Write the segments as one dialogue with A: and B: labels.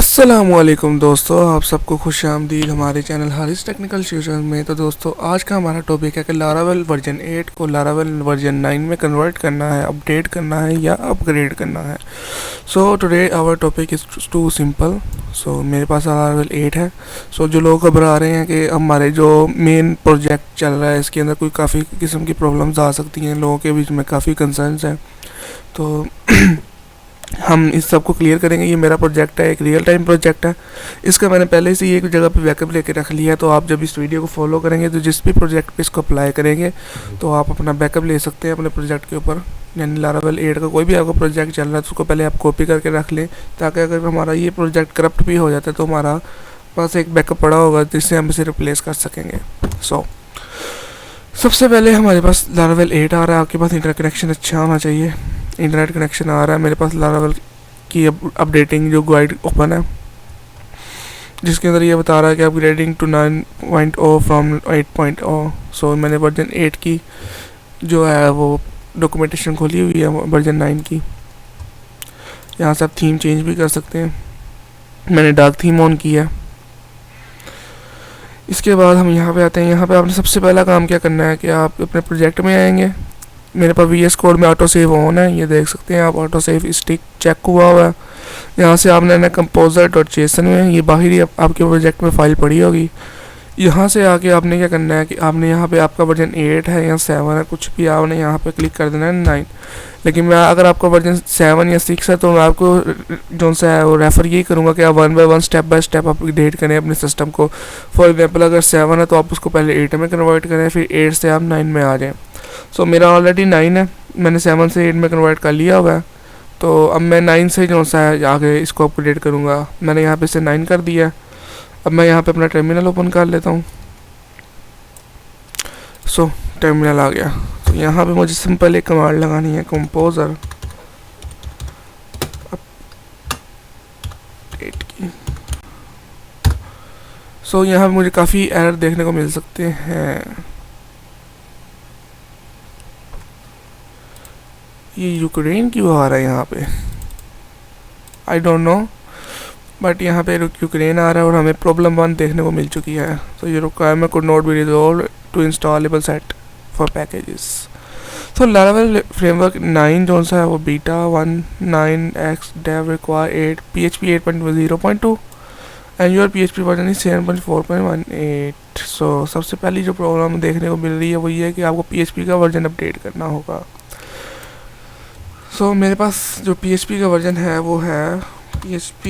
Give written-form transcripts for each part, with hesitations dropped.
A: अस्सलामुअलैकुम दोस्तों, आप सबको खुश आमदीद हमारे चैनल हारिस टेक्निकल सॉल्यूशन में। तो दोस्तों, आज का हमारा टॉपिक है कि लारावेल वर्जन 8 को लारावेल वर्जन 9 में कन्वर्ट करना है, अपडेट करना है या अपग्रेड करना है। So today our topic is too simple. So मेरे पास लारावेल 8 है। सो जो लोग घबरा रहे हैं कि हमारे जो मेन प्रोजेक्ट चल रहा है इसके अंदर कोई काफ़ी किस्म की प्रॉब्लम्स आ सकती हैं, लोगों के बीच में काफ़ी कंसर्न्स हैं, तो हम इस सब को क्लियर करेंगे। ये मेरा प्रोजेक्ट है, एक रियल टाइम प्रोजेक्ट है। इसका मैंने पहले से ही एक जगह पे बैकअप लेके रख लिया है, तो आप जब इस वीडियो को फॉलो करेंगे तो जिस भी प्रोजेक्ट पे इसको अप्लाई करेंगे तो आप अपना बैकअप ले सकते हैं अपने प्रोजेक्ट के ऊपर। यानी लारावेल 8 का कोई भी आपका प्रोजेक्ट चल रहा है तो उसको पहले आप कॉपी करके रख लें, ताकि अगर हमारा ये प्रोजेक्ट करप्ट भी हो जाता है तो हमारा पास एक बैकअप पड़ा होगा जिससे हम इसे रिप्लेस कर सकेंगे। सबसे पहले हमारे पास लारावेल 8 आ रहा है। आपके पास इंटरनेट कनेक्शन अच्छा होना चाहिए। इंटरनेट कनेक्शन आ रहा है मेरे पास। लारावेल की अपडेटिंग जो गाइड ओपन है, जिसके अंदर ये बता रहा है कि अपग्रेडिंग टू 9.0 फ्रॉम 8.0। सो मैंने वर्जन 8 की जो है वो डॉक्यूमेंटेशन खोली हुई है वर्जन 9 की। यहाँ से आप थीम चेंज भी कर सकते हैं। मैंने डार्क थीम ऑन की है। इसके बाद हम यहाँ पे आते हैं। यहाँ पे आपने सबसे पहला काम क्या करना है कि आप अपने प्रोजेक्ट में आएंगे। मेरे पास VS कोड में ऑटो सेव ऑन है, ये देख सकते हैं आप। ऑटो सेव स्टिक चेक हुआ हुआ है। यहाँ से आपने ना composer.json में ये बाहरी आपके प्रोजेक्ट में फ़ाइल पड़ी होगी। यहाँ से आके आपने क्या करना है कि आपने यहाँ पे आपका वर्जन 8 है या 7 है, कुछ भी आपने यहाँ पे क्लिक कर देना है 9। लेकिन मैं अगर आपका वर्जन 7 या 6 है तो मैं आपको जो सा है वो रेफ़र यही करूँगा कि आप 1 by 1 step by step update करें अपने सिस्टम को। फॉर एग्जाम्पल, अगर 7 है तो आप उसको पहले 8 में कन्वर्ट करें, फिर 8 से आप 9 में आ जाएँ। सो मेरा ऑलरेडी 9 है, मैंने 7 से 8 में कन्वर्ट कर लिया हुआ है। तो अब मैं 9 से जो सा है आगे इसको अपडेट करूँगा। मैंने यहाँ पे से 9 कर दिया है। अब मैं यहाँ पे अपना टर्मिनल ओपन कर लेता हूँ। सो टर्मिनल आ गया। तो यहाँ पे मुझे सिंपल एक कमांड लगानी है, कंपोजर अपडेट की। सो यहाँ पे मुझे काफ़ी एरर देखने को मिल सकते हैं। ये यूक्रेन क्यों आ रहा है यहाँ पे, आई डोंट नो, बट यहाँ पे यूक्रेन आ रहा है और हमें प्रॉब्लम 1 देखने को मिल चुकी है। तो ये requirement could not be resolve to installable set for packages. तो लारावेल फ्रेमवर्क 9 जो सा है वो beta 1.9x dev require 8 PHP 8.0.2 and your PHP version is 7.4.18। So सबसे पहली जो प्रॉब्लम देखने को मिल रही है वो ये है कि आपको PHP का वर्जन अपडेट करना होगा। सो मेरे पास जो PHP का वर्जन है वो है PHP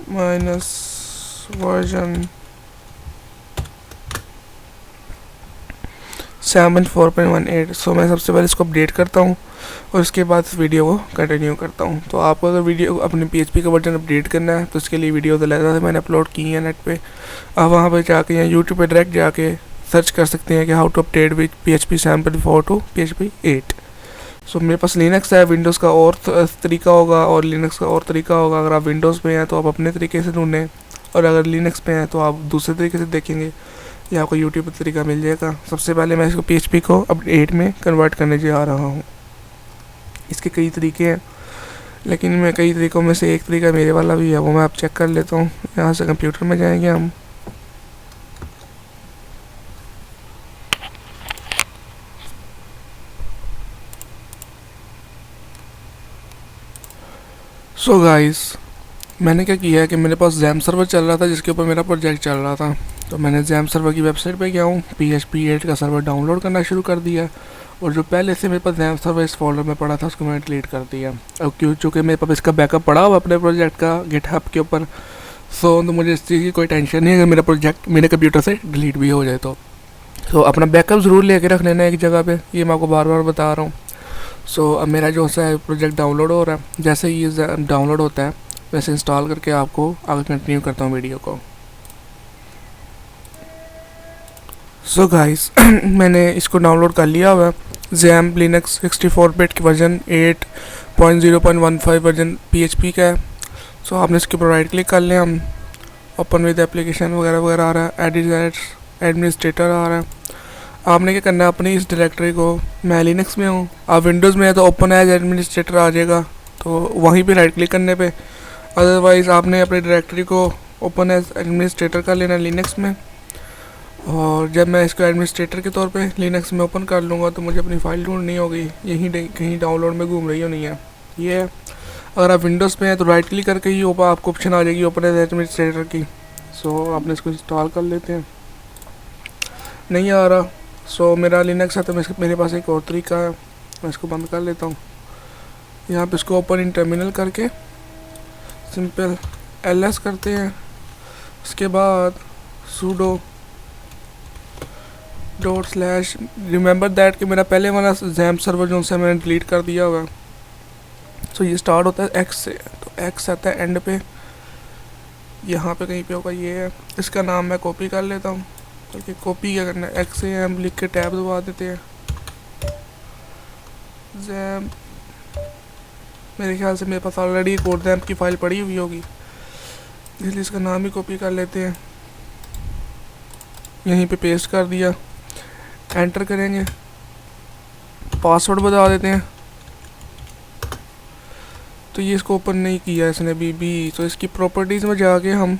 A: माइनस वर्जन 7.4.18। सो मैं सबसे पहले इसको अपडेट करता हूँ और उसके बाद इस वीडियो को कंटिन्यू करता हूँ। तो आपको अगर वीडियो अपने PHP का वर्जन अपडेट करना है तो इसके लिए वीडियो तो लगा मैंने अपलोड की है नेट पे। आप वहाँ पे जाके या यूट्यूब पे डायरेक्ट जाके सर्च कर सकते हैं कि how to update with PHP 7.4 to PHP 8। So मेरे पास लिनक्स है, विंडोज़ का और तरीका होगा और लिनक्स का और तरीका होगा। अगर आप विंडोज़ पे हैं तो आप अपने तरीके से ढूंढें, और अगर लिनक्स पे हैं तो आप दूसरे तरीके से देखेंगे, या आपको यूट्यूब पर तरीका मिल जाएगा। सबसे पहले मैं इसको PHP को अब 8 में कन्वर्ट करने जा रहा हूँ। इसके कई तरीके हैं, लेकिन मैं कई तरीक़ों में से एक तरीका मेरे वाला भी है, वो मैं आप चेक कर लेता हूँ। यहाँ से कंप्यूटर में जाएंगे हम। सो गाइस, मैंने क्या किया है कि मेरे पास जैम सर्वर चल रहा था जिसके ऊपर मेरा प्रोजेक्ट चल रहा था। तो मैंने जैम सर्वर की वेबसाइट पे गया हूँ, PHP 8 का सर्वर डाउनलोड करना शुरू कर दिया, और जो पहले से मेरे पास जैम सर्वर इस फोल्डर में पड़ा था उसको मैंने डिलीट कर दिया। और चूँकि मेरे पास इसका बैकअप पड़ा हुआ अपने प्रोजेक्ट का गिटहब के ऊपर, तो मुझे इस चीज़ की कोई टेंशन नहीं है अगर मेरा प्रोजेक्ट मेरे कंप्यूटर से डिलीट भी हो जाए तो अपना बैकअप ज़रूर लेके रख लेना एक जगह पर, ये मैं आपको बार बार बता रहा हूँ। सो अब मेरा जो सा है प्रोजेक्ट डाउनलोड हो रहा है। जैसे ही ये डाउनलोड होता है वैसे इंस्टॉल करके आपको आगे कंटिन्यू करता हूँ वीडियो को। सो गाइस, मैंने इसको डाउनलोड कर लिया हुआ है। जैम लिनक्स 64 बिट की वर्जन 8.0.15 वर्जन PHP का है। सो आपने इसके ऊपर राइट क्लिक कर लिया, हम ओपन विद एप्लीकेशन वगैरह वगैरह आ रहा है, एडिट एडमिनिस्ट्रेटर आ रहा है। आपने क्या करना है, अपनी इस डायरेक्टरी को, मैं लिनक्स में हूँ, आप विंडोज़ में है तो ओपन एज एडमिनिस्ट्रेटर आ जाएगा। तो वहीं पे राइट क्लिक करने पे अदरवाइज़ आपने अपनी डायरेक्टरी को ओपन एज एडमिनिस्ट्रेटर कर लेना लिनक्स में, और जब मैं इसको एडमिनिस्ट्रेटर के तौर पे लिनक्स में ओपन कर लूँगा तो मुझे अपनी फ़ाइल ढूंढनी होगी, यहीं कहीं डाउनलोड में घूम रही होनी है। ये है। अगर आप विंडोज़ पे हैं तो राइट क्लिक करके ही ऊपर आपको ऑप्शन आ जाएगी ओपन एज एडमिनिस्ट्रेटर की। सो आपने इसको इंस्टॉल कर लेते हैं। नहीं आ रहा, सो मेरा लिनक्स है तो मेरे पास एक और तरीका है, मैं इसको बंद कर लेता हूँ। यहाँ पे इसको ओपन इन टर्मिनल करके सिंपल ls करते हैं। उसके बाद sudo / रिमेंबर दैट कि मेरा पहले वाला जैम्प सर्वर जो से मैंने डिलीट कर दिया हुआ है। सो ये स्टार्ट होता है x से, तो x आता है एंड पे, यहाँ पे कहीं पे होगा, ये है। इसका नाम मैं कॉपी कर लेता हूँ, बल्कि कॉपी क्या करना है, x से हम लिख के टैब दबा देते हैं। जैम्प, मेरे ख्याल से मेरे पास ऑलरेडी कोड जैम्प की फ़ाइल पड़ी हुई होगी, इसलिए इसका नाम ही कॉपी कर लेते हैं। यहीं पे पेस्ट कर दिया, एंटर करेंगे, पासवर्ड बता देते हैं। तो ये इसको ओपन नहीं किया इसने भी, तो इसकी प्रॉपर्टीज़ में जाके हम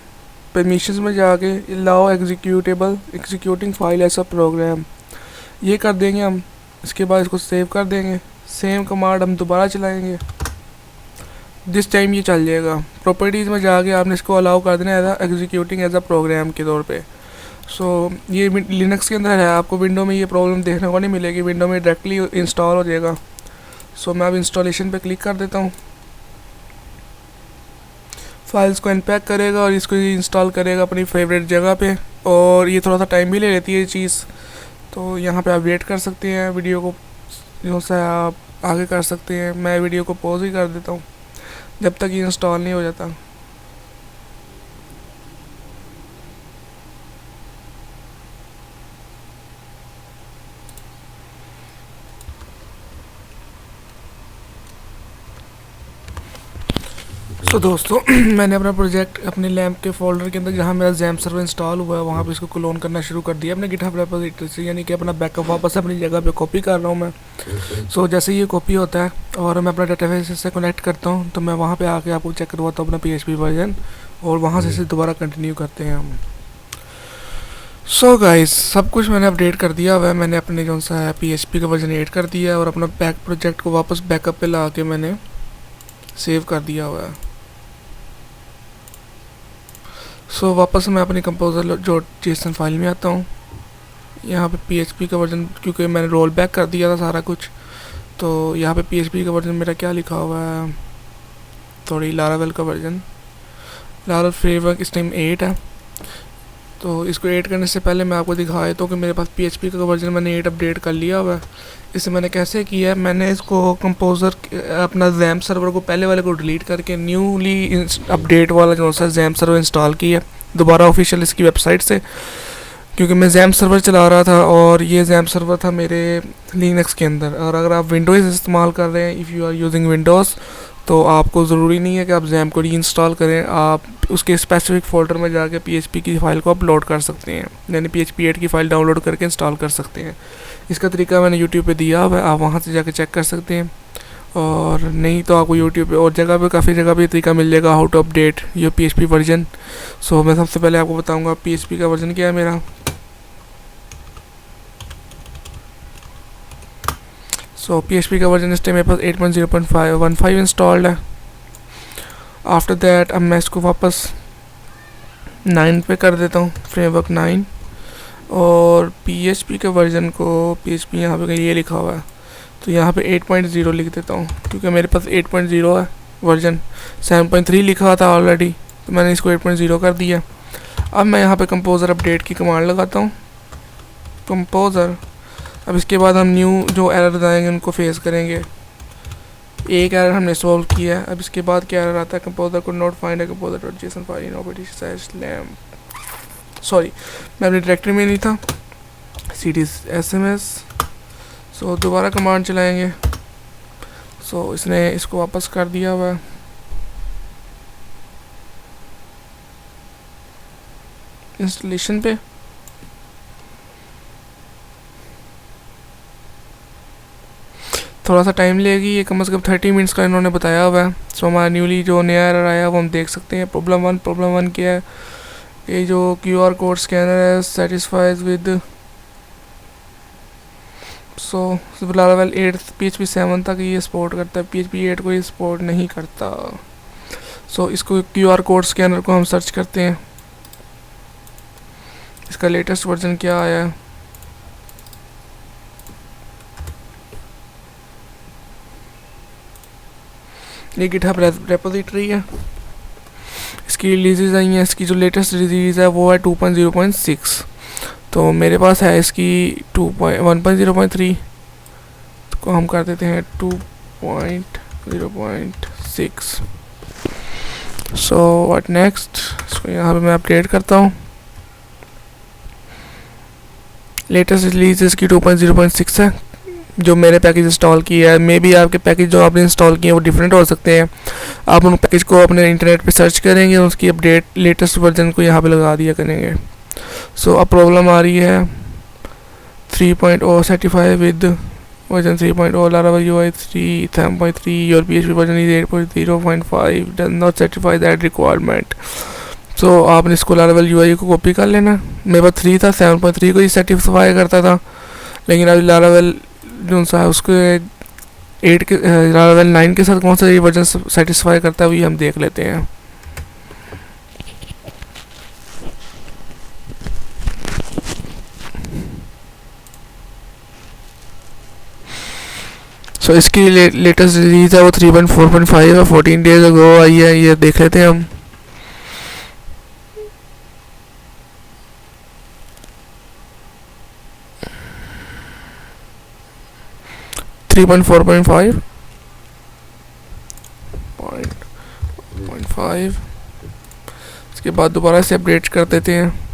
A: परमिशंस में जाके allow executing file as a program ये कर देंगे हम। इसके बाद इसको सेव कर देंगे, सेम कमांड हम दोबारा चलाएंगे, दिस टाइम ये चल जाएगा। प्रॉपर्टीज़ में जाके आपने इसको अलाउ कर देना as executing as a program के तौर पे। सो ये लिनक्स के अंदर है, आपको विंडो में ये प्रॉब्लम देखने को नहीं मिलेगी, विंडो में डायरेक्टली इंस्टॉल हो जाएगा। सो मैं अब इंस्टॉलेशन पे क्लिक कर देता हूँ। फाइल्स को अनपैक करेगा और इसको इंस्टॉल करेगा अपनी फेवरेट जगह पे, और ये थोड़ा सा टाइम भी ले लेती है ये चीज़। तो यहाँ पे आप वेट कर सकते हैं, वीडियो को जो सा आप आगे कर सकते हैं। मैं वीडियो को पॉज ही कर देता हूँ जब तक ये इंस्टॉल नहीं हो जाता। तो दोस्तों मैंने अपना प्रोजेक्ट अपने लैम्प के फोल्डर के अंदर जहाँ मेरा जैम्प सर्वर इंस्टॉल हुआ है वहाँ पे इसको क्लोन करना शुरू कर दिया अपने गिटहब रेपोजिटरी से, यानी कि अपना बैकअप वापस अपनी जगह पे कॉपी कर रहा हूँ मैं। सो जैसे ये कॉपी होता है और मैं अपना डेटाबेस से कनेक्ट करता हूँ तो मैं वहाँ पे आके आपको चेक करवाता हूँ अपना PHP वर्जन, और वहाँ से दोबारा कंटिन्यू करते हैं हम। सो गाइस सब कुछ मैंने अपडेट कर दिया हुआ है, मैंने अपने जो सा है PHP का वर्जन 8 कर दिया है और अपना प्रोजेक्ट को वापस बैकअप पे ला के मैंने सेव कर दिया हुआ है। सो वापस मैं अपनी कंपोजर जो JSON फाइल में आता हूँ। यहाँ पे PHP का वर्जन क्योंकि मैंने रोल बैक कर दिया था सारा कुछ, तो यहाँ पे PHP का वर्जन मेरा क्या लिखा हुआ है, थोड़ी लारावेल का वर्जन, लारावेल फ्रेमवर्क इस टाइम 8 है। तो इसको 8 करने से पहले मैं आपको दिखा देता हूँ कि मेरे पास PHP का वर्जन मैंने 8 अपडेट कर लिया हुआ है। इसे मैंने कैसे किया है, मैंने इसको कंपोजर अपना जैम्प सर्वर को पहले वाले को डिलीट करके न्यूली अपडेट वाला जो सा जैम्प सर्वर इंस्टॉल किया दोबारा ऑफिशियल इसकी वेबसाइट से, क्योंकि मैं जैम्प सर्वर चला रहा था और ये जैम्प सर्वर था मेरे लिनक्स के अंदर। और अगर आप विंडोज़ इस्तेमाल कर रहे हैं, if you are using Windows, तो आपको ज़रूरी नहीं है कि आप जैम्प को री इंस्टॉल करें, आप उसके स्पेसिफिक फ़ोल्डर में जाके PHP की फ़ाइल को अपलोड कर सकते हैं, यानी PHP 8 की फ़ाइल डाउनलोड करके इंस्टॉल कर सकते हैं। इसका तरीका मैंने YouTube पे दिया हुआ है, आप वहाँ से जाके चेक कर सकते हैं, और नहीं तो आपको YouTube पे और जगह पे काफ़ी जगह पे तरीका मिल जाएगा how to update your PHP version. So मैं सबसे पहले आपको बताऊँगा PHP का वर्जन क्या है मेरा। सो PHP का वर्जन इस टाइम मेरे पास 8.0.15 इंस्टॉल्ड है। आफ्टर दैट अब मैं इसको वापस 9 पे कर देता हूँ, फ्रेमवर्क 9, और PHP के वर्जन को PHP यहाँ पे ये लिखा हुआ है तो यहाँ पे 8.0 लिख देता हूँ, क्योंकि मेरे पास 8.0 है वर्जन, 7.3 लिखा था ऑलरेडी, तो मैंने इसको 8.0 कर दिया। अब मैं यहाँ पे कंपोजर अपडेट की कमांड लगाता हूँ, कंपोजर। अब इसके बाद हम न्यू जो एरर आएंगे उनको फेस करेंगे। एक एरर हमने सॉल्व किया है, अब इसके बाद क्या एरर आता है, कंपोजर को नोट फाइंड है composer.json फाइल /lamp, सॉरी मैं अपनी डायरेक्टरी में नहीं था, cd sms। सो दोबारा कमांड चलाएंगे। सो इसने इसको वापस कर दिया हुआ है। इंस्टॉलेशन पे थोड़ा सा टाइम लेगी, ये कम से कम 30 मिनट्स का इन्होंने बताया हुआ है। सो हमारा न्यूली जो नया एरर आया वो हम देख सकते हैं। प्रॉब्लम वन क्या है, ये जो QR कोड स्कैनर है सेटिस्फाइज विद लारावेल 8 PHP 7 तक ये सपोर्ट करता है, PHP 8 को ये सपोर्ट नहीं करता। इसको QR कोड स्कैनर को हम सर्च करते हैं, इसका लेटेस्ट वर्जन क्या आया है। ये गिटहब रेपोजिटरी है, इसकी रिलीज़ आई हैं। इसकी जो लेटेस्ट रिलीज़ है वो है 2.0.6, तो मेरे पास है इसकी 1.0.3 को हम कर देते हैं 2.0.6। सो व्हाट नेक्स्ट, इसको यहाँ पे मैं अपडेट करता हूँ। लेटेस्ट रिलीज इसकी 2.0.6 है जो मेरे पैकेज इंस्टॉल किया है। मे बी आपके पैकेज जो आपने इंस्टॉल किए हैं वो डिफरेंट हो सकते हैं। आप उन पैकेज को अपने इंटरनेट पे सर्च करेंगे, उसकी अपडेट लेटेस्ट वर्जन को यहाँ पे लगा दिया करेंगे। अब प्रॉब्लम आ रही है 3.0 certify with version 3.0 Laravel UI 3 7.3 your PHP version is 8.0.5 does not certify that requirement। आपने इसको Laravel UI को कॉपी कर लेना। मेरे पास 3 था, 7.3 को ही सर्टिफाई करता था, लेकिन अभी Laravel जो सा है उसको 8 के Laravel 9 के साथ कौन सा ये वर्जन सेटिस्फाई करता है वही हम देख लेते हैं। इसकी लेटेस्ट रिलीज है वो 3.4.5 है, 14 डेज अगो आई है। ये देख लेते हैं हम। इसके बाद दोबारा से अपडेट कर देते हैं।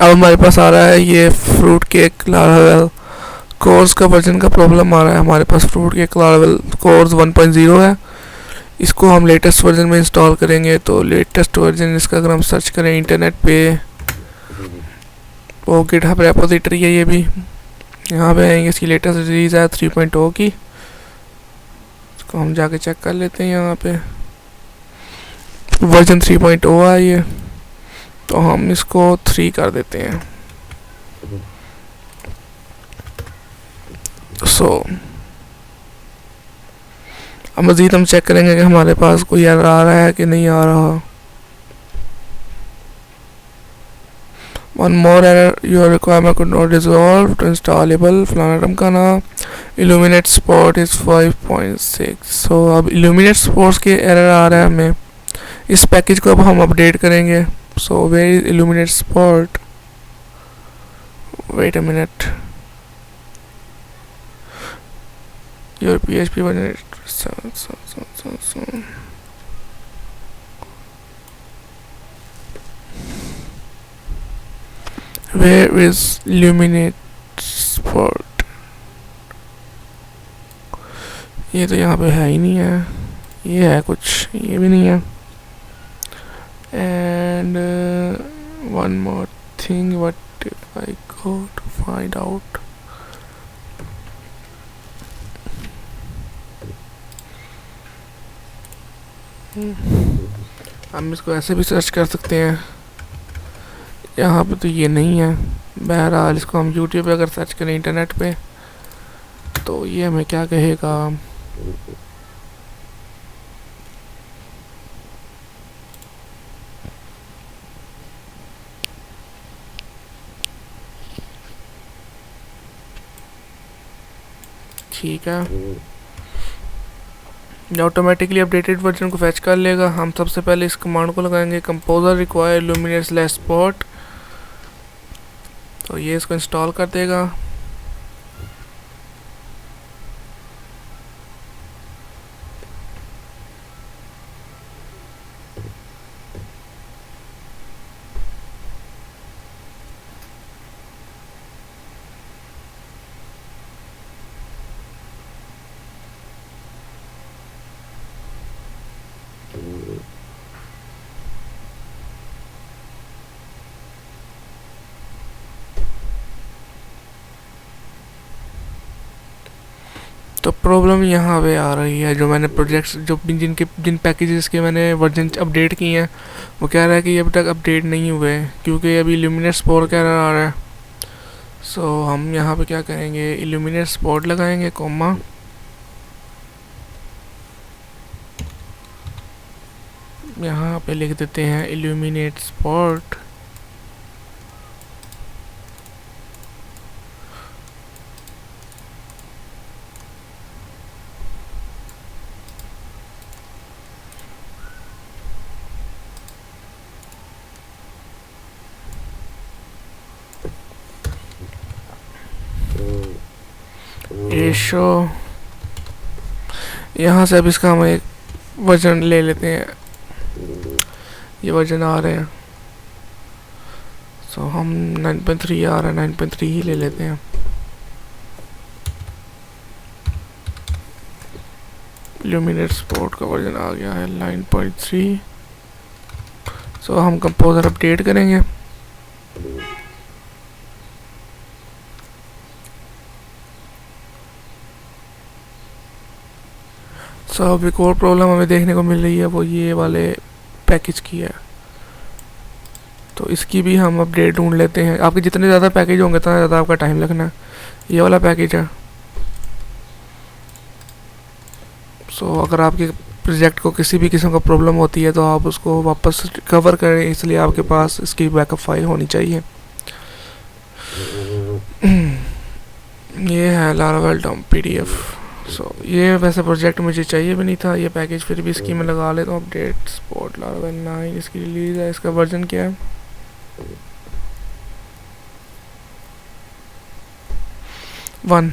A: अब हमारे पास आ रहा है ये फ्रूट केक लारावेल कोर्स का वर्जन का प्रॉब्लम आ रहा है। हमारे पास फ्रूट केक लारावेल कोर्स 1.0 है, इसको हम लेटेस्ट वर्जन में इंस्टॉल करेंगे। तो लेटेस्ट वर्जन इसका अगर हम सर्च करें इंटरनेट पे, वो गिटहब रेपोजिटरी है, ये भी यहाँ पे आएंगे। इसकी लेटेस्ट रिलीज है 3.0 की, इसको हम जाके चेक कर लेते हैं। यहाँ पे वर्जन 3.0 है ये, तो हम इसको 3 कर देते हैं। अब मज़ीद हम चेक करेंगे कि हमारे पास कोई एरर आ रहा है कि नहीं आ रहा। One more error, your requirement could not resolve to installable फलाना टमकाना Illuminate Spot is 5.6। अब Illuminate Sports के एरर आ रहा है हमें। इस पैकेज को अब हम अपडेट करेंगे। where is Illuminate Spot? Wait a minute, your PHP version where is Illuminate Spot? ये तो यहाँ पे है ही नहीं है, ये है कुछ, ये भी नहीं है। And one more thing, what if I go to find out? हम इसको ऐसे भी सर्च कर सकते हैं, यहाँ पे तो ये नहीं है। बहरहाल इसको हम YouTube पे अगर सर्च करें इंटरनेट पे तो ये हमें क्या कहेगा। ठीक है, ऑटोमेटिकली अपडेटेड वर्जन को फैच कर लेगा। हम सबसे पहले इस कमांड को लगाएंगे, कंपोजर रिक्वायर Illuminate स्पॉट, तो ये इसको इंस्टॉल कर देगा। तो प्रॉब्लम यहाँ पे आ रही है, जो मैंने प्रोजेक्ट्स जो जिन पैकेजेस के मैंने वर्जन अपडेट किए हैं, वो कह रहा है कि अभी तक अपडेट नहीं हुए क्योंकि अभी इल्यूमिनेट स्पॉट कह रहा है। सो हम यहाँ पे क्या करेंगे, इल्यूमिनेट स्पॉट लगाएंगे कॉमा, यहाँ पे लिख देते हैं इल्यूमिनेट स्पॉट। ये शो यहाँ से अब इसका हम एक वर्जन ले लेते हैं, ये वर्जन आ रहे हैं। सो हम 9.3 आ रहा है, 9.3 ही ले लेते हैं। इल्यूमिनेट स्पॉट का वर्जन आ गया है 9.3। सो हम कंपोजर अपडेट करेंगे। सो अब एक और प्रॉब्लम हमें देखने को मिल रही है, वो ये वाले पैकेज की है। तो इसकी भी हम अपडेट ढूंढ लेते हैं। आपके जितने ज़्यादा पैकेज होंगे उतना ज़्यादा आपका टाइम लगना है। ये वाला पैकेज है। सो अगर आपके प्रोजेक्ट को किसी भी किस्म का प्रॉब्लम होती है तो आप उसको वापस कवर करें, इसलिए आपके पास इसकी बैकअप फाइल होनी चाहिए। ये है लारावेल डॉम PDF। सो ये वैसे प्रोजेक्ट मुझे चाहिए भी नहीं था ये पैकेज, फिर भी इसकी मैं लगा लेता हूँ। अपडेट स्पॉट लारावेल 9 इसकी रिलीज़ है। इसका वर्जन क्या है, 1।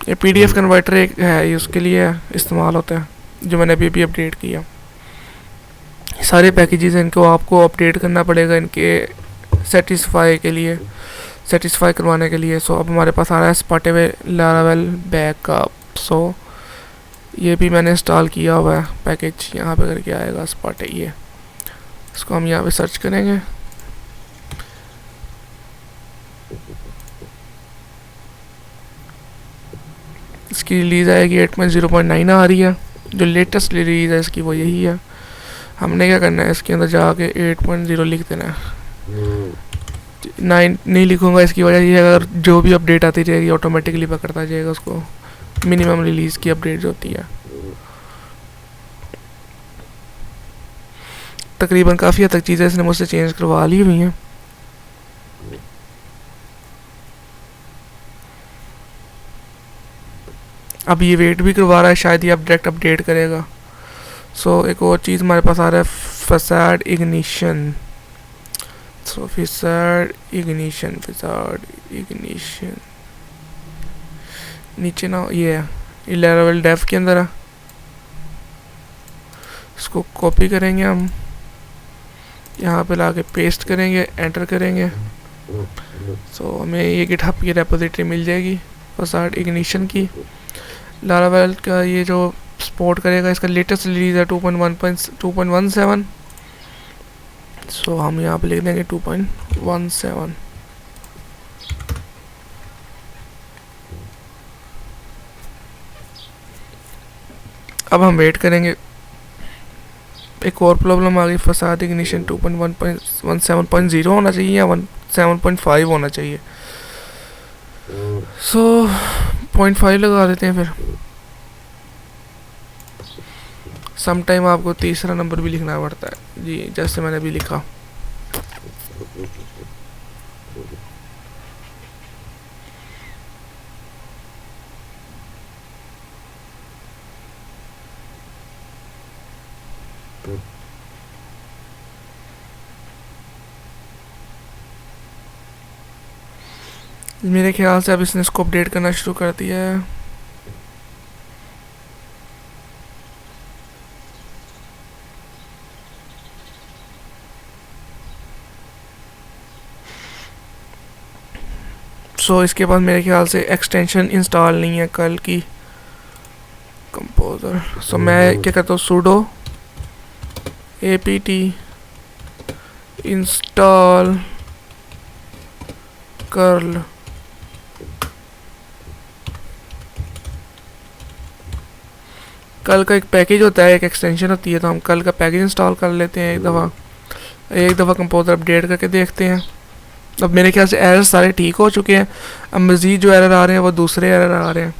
A: ये PDF कन्वर्टर एक है, ये उसके लिए इस्तेमाल होता है, जो मैंने अभी अभी अपडेट किया। सारे पैकेजेस हैं, इनको आपको अपडेट करना पड़ेगा इनके सेटिस्फाई करवाने के लिए। सो अब हमारे पास आ रहा है स्पॉटेबल लारावेल बैकअप। सो ये भी मैंने इंस्टॉल किया हुआ है पैकेज, यहाँ पे करके आएगा स्पॉट। ये इसको हम यहाँ पे सर्च करेंगे। इसकी रिलीज़ आएगी 8.0.9 आ रही है। जो लेटेस्ट रिलीज़ है इसकी वो यही है। हमने क्या करना है, इसके अंदर जाके 8.0 लिख देना है। 9 नहीं लिखूँगा, इसकी वजह ये है अगर जो भी अपडेट आती रहेगी ऑटोमेटिकली पकड़ता जाएगा उसको, मिनिमम रिलीज़ की अपडेट जो होती है। तकरीबन काफ़ी हद तक चीज़ें इसने मुझसे चेंज करवा ली हुई हैं। अब ये वेट भी करवा रहा है, शायद ये डायरेक्ट अपडेट करेगा। सो एक और चीज़ हमारे पास आ रहा है, फसाड इग्निशन। सो फसाड इग्निशन नीचे ना ये है लारावेल डेव के अंदर है। इसको कॉपी करेंगे हम, यहाँ पे लाके पेस्ट करेंगे, एंटर करेंगे। सो हमें ये गिटहब की रेपोजिटरी मिल जाएगी फसाड इग्निशन की। लारावेल का ये जो सपोर्ट करेगा, इसका लेटेस्ट रिलीज है 2.17। सो हम यहाँ पे लिख देंगे 2.17। अब हम वेट करेंगे। एक और प्रॉब्लम आ गई, फसाद इग्निशन 2.17.0 होना चाहिए या 7.5 होना चाहिए। सो 0.5 लगा देते हैं। फिर सम टाइम आपको तीसरा नंबर भी लिखना पड़ता है जी, जैसे मैंने अभी लिखा। मेरे ख्याल से अब इसने इसको अपडेट करना शुरू कर दिया है। सो इसके बाद मेरे ख्याल से एक्सटेंशन इंस्टॉल नहीं है कल की कंपोजर। सो मैं क्या करता हूँ, sudo apt इंस्टॉल कर्ल। कल का एक पैकेज होता है, एक एक्सटेंशन होती है, तो हम कल का पैकेज इंस्टॉल कर लेते हैं एक दफ़ा कंपोजर अपडेट करके देखते हैं। अब मेरे ख्याल से एरर सारे ठीक हो चुके हैं। अब मज़ीद जो एरर आ रहे हैं वो दूसरे एरर आ रहे हैं।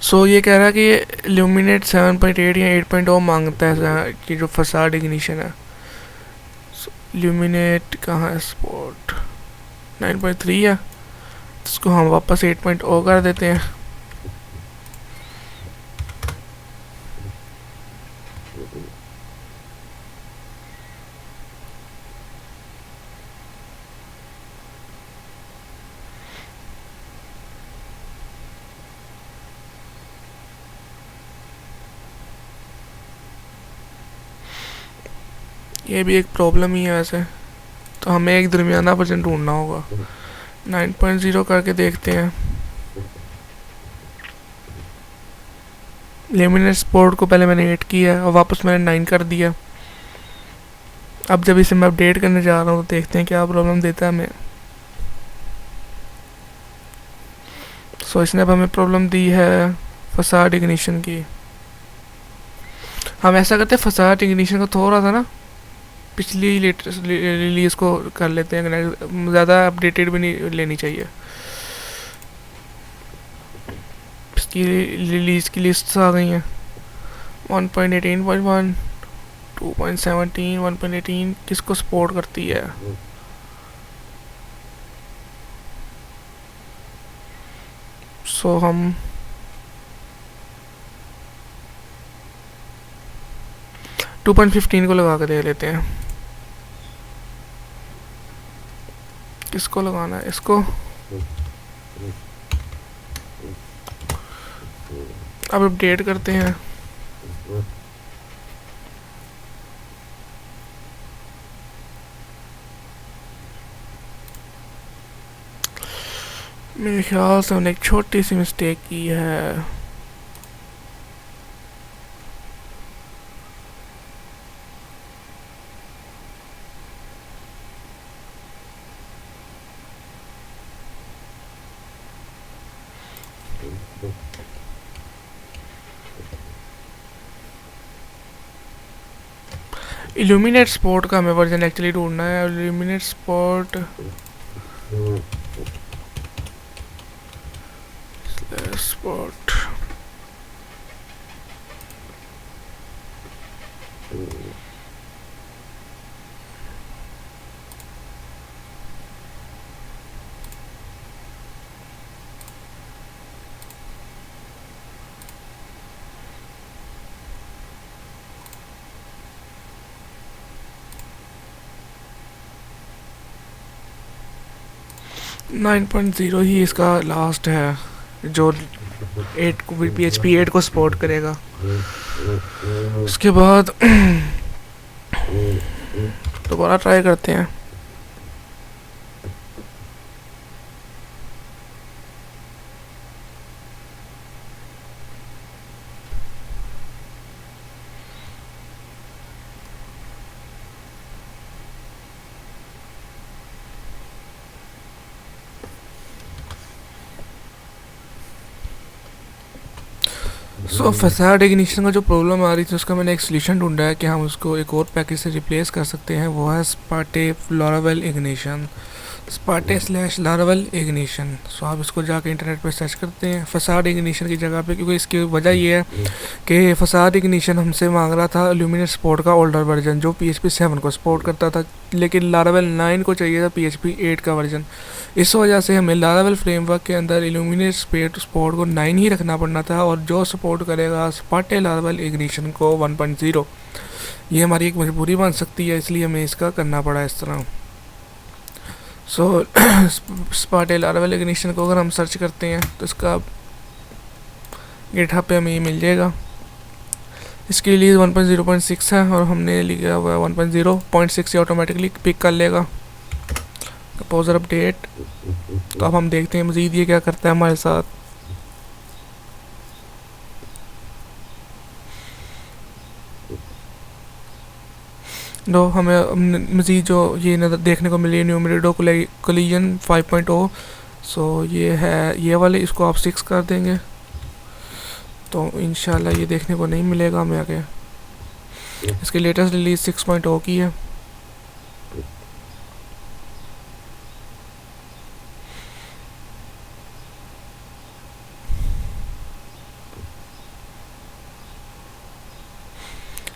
A: सो ये कह रहा है कि ल्यूमिनेट 7.8 या 8.0 मांगता है कि जो फसाड इग्निशन है। ल्यूमिनेट कहाँ है, स्पॉट 9.3 है, इसको हम वापस 8.0 कर देते हैं। ये भी एक प्रॉब्लम ही है वैसे, तो हमें एक दरमियाना वर्जन ढूंढना होगा। 9.0 करके देखते हैं। ल्यूमिनेट स्पोर्ट को पहले मैंने 8 किया और वापस मैंने 9 कर दिया। अब जब इसे मैं अपडेट करने जा रहा हूँ तो देखते हैं क्या प्रॉब्लम देता है हमें। सो इसने अब हमें प्रॉब्लम दी है फसाड इग्निशन की। हम ऐसा करते हैं, फसाड इग्निशन को थोड़ा सा ना पिछली लेटेस्ट रिलीज़ को कर लेते हैं, ज़्यादा अपडेटेड भी नहीं लेनी चाहिए। इसकी रिलीज़ की लिस्ट आ गई हैं। 1.18.1, 2.17, 1.18 किसको सपोर्ट करती है। सो हम टू 2.15 को लगा कर देख लेते हैं। किसको लगाना है, इसको। अब अपडेट करते हैं। मेरे ख्याल से हमने एक छोटी सी मिस्टेक की है। इल्यूमिनेट स्पॉट का हमें वर्जन एक्चुअली ढूंढना है। इल्यूमिनेट स्पॉट स्पॉट 9.0 ही इसका लास्ट है जो 8 को भी PHP 8 को सपोर्ट करेगा। उसके बाद दोबारा ट्राई करते हैं। सो फसाड इग्निशन का जो प्रॉब्लम आ रही थी उसका मैंने एक सोल्यूशन ढूंढा है कि हम उसको एक और पैकेज से रिप्लेस कर सकते हैं। वो है स्पार्टे लारावेल इग्निशन, स्पार्टे/लारावेल इग्निशन। सो आप इसको जाके इंटरनेट पर सर्च करते हैं फसाड इग्निशन की जगह पे, क्योंकि इसकी वजह ये है कि फसाड इग्निशन हमसे मांग रहा था ल्यूमिनेट स्पोर्ट का ओल्डर वर्जन जो PHP 7 को सपोर्ट करता था, लेकिन लारावेल 9 को चाहिए था PHP 8 का वर्जन। इस वजह से हमें लारावेल फ्रेमवर्क के अंदर इल्यूमिनेट स्पोर्ट को 9 ही रखना पड़ना था और जो सपोर्ट करेगा स्पार्टे लारावेल इग्निशन को 1.0। ये हमारी एक मजबूरी बन सकती है, इसलिए हमें इसका करना पड़ा इस तरह। सो स्पार्टे लारावेल इग्निशन को अगर हम सर्च करते हैं तो इसका गिटहब पे हमें ये मिल जाएगा। इसकी रिलीज़ 1.0.6 है और हमने लिखा हुआ है 1.0.6 ऑटोमेटिकली पिक कर लेगा। Composer update. तो अब हम देखते हैं मज़ीद ये क्या करता है हमारे साथ। दो हमें मज़ीद जो ये नज़र देखने को मिली है न्यूमरेटो कोलिजन 5.0। सो ये है ये वाले, इसको आप 6 कर देंगे तो इंशाल्लाह ये देखने को नहीं मिलेगा हमें आगे। इसकी लेटेस्ट रिलीज 6.0 की है।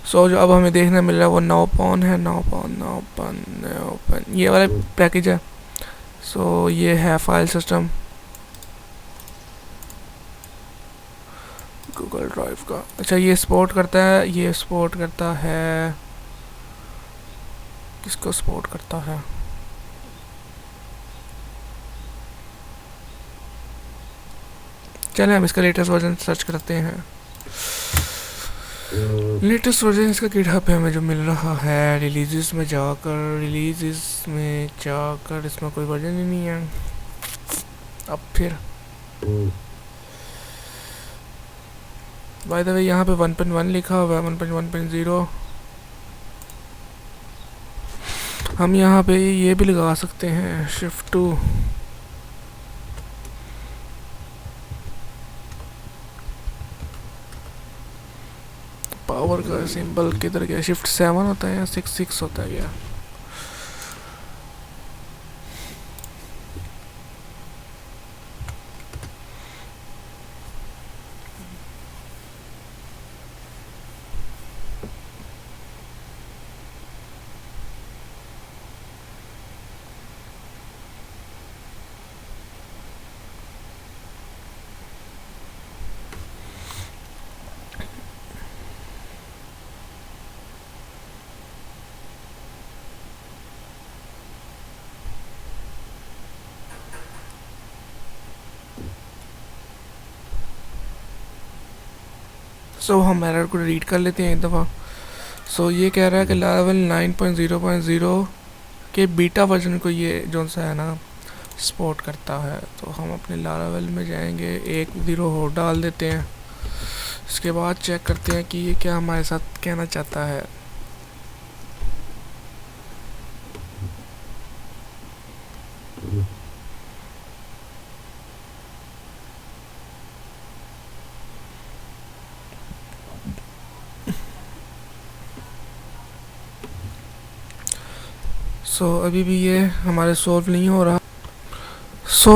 A: सो जो अब हमें देखने मिल रहा है वो नाउपॉन है। नाउपॉन ये वाला पैकेज है। सो ये है फाइल सिस्टम गूगल ड्राइव का। अच्छा ये सपोर्ट करता है, ये सपोर्ट करता है, किसको सपोर्ट करता है? चलें हम इसका लेटेस्ट वर्जन सर्च करते हैं। लेटेस्ट वर्जन इसका गिटहब पे हमें जो मिल रहा है रिलीज़ में जाकर इसमें कोई वर्जन ही नहीं है। अब फिर बाय द वे यहाँ पे 1.1 लिखा हुआ है, 1.1.0। हम यहाँ पे ये भी लगा सकते हैं शिफ्ट 2। पावर का सिंबल किधर गया? शिफ्ट 7 होता है या 6 होता है क्या? सो हम एरर को रीड कर लेते हैं एक दफ़ा। सो ये कह रहा है कि लारावेल 9.0.0 के बीटा वर्जन को ये जो सा है ना सपोर्ट करता है। तो हम अपने लारावेल में जाएंगे, 1.0 और डाल देते हैं। इसके बाद चेक करते हैं कि ये क्या हमारे साथ कहना चाहता है। सो अभी भी ये हमारे सॉल्व नहीं हो रहा। सो